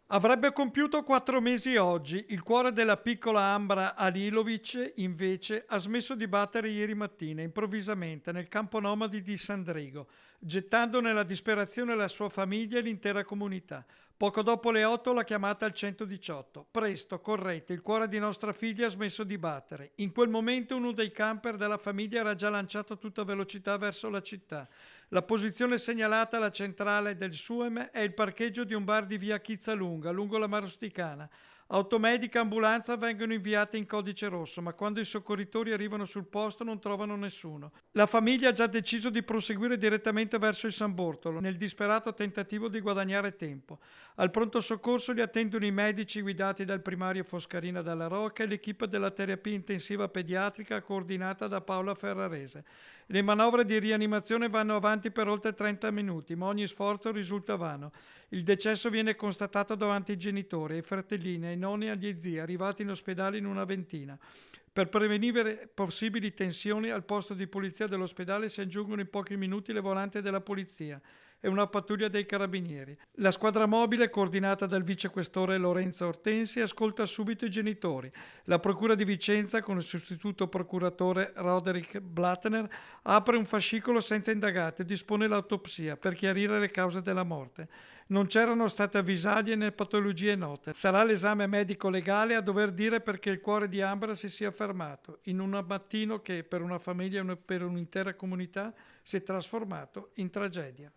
Avrebbe compiuto 4 mesi oggi. Il cuore della piccola Ambra Halilovic, invece, ha smesso di battere ieri mattina, improvvisamente, nel campo nomadi di Sandrigo, gettando nella disperazione la sua famiglia e l'intera comunità. Poco dopo le 8 la chiamata al 118. Presto, correte, il cuore di nostra figlia ha smesso di battere. In quel momento uno dei camper della famiglia era già lanciato a tutta velocità verso la città. La posizione segnalata alla centrale del SUEM è il parcheggio di un bar di via Chizzalunga, lungo la Marosticana. Automedica e ambulanza vengono inviate in codice rosso, ma quando i soccorritori arrivano sul posto non trovano nessuno. La famiglia ha già deciso di proseguire direttamente verso il San Bortolo, nel disperato tentativo di guadagnare tempo. Al pronto soccorso li attendono i medici guidati dal primario Foscarina Dalla Rocca e l'equipe della terapia intensiva pediatrica coordinata da Paola Ferrarese. Le manovre di rianimazione vanno avanti per oltre 30 minuti, ma ogni sforzo risulta vano. Il decesso viene constatato davanti ai genitori, ai fratellini, ai nonni e agli zii, arrivati in ospedale in una ventina. Per prevenire possibili tensioni, al posto di polizia dell'ospedale si aggiungono in pochi minuti le volanti della polizia e una pattuglia dei carabinieri. La squadra mobile, coordinata dal vicequestore Lorenzo Ortensi, ascolta subito i genitori. La procura di Vicenza, con il sostituto procuratore Roderick Blattner, apre un fascicolo senza indagati e dispone l'autopsia per chiarire le cause della morte. Non c'erano state avvisaglie né patologie note. Sarà l'esame medico-legale a dover dire perché il cuore di Ambra si sia fermato in un mattino che per una famiglia e per un'intera comunità si è trasformato in tragedia.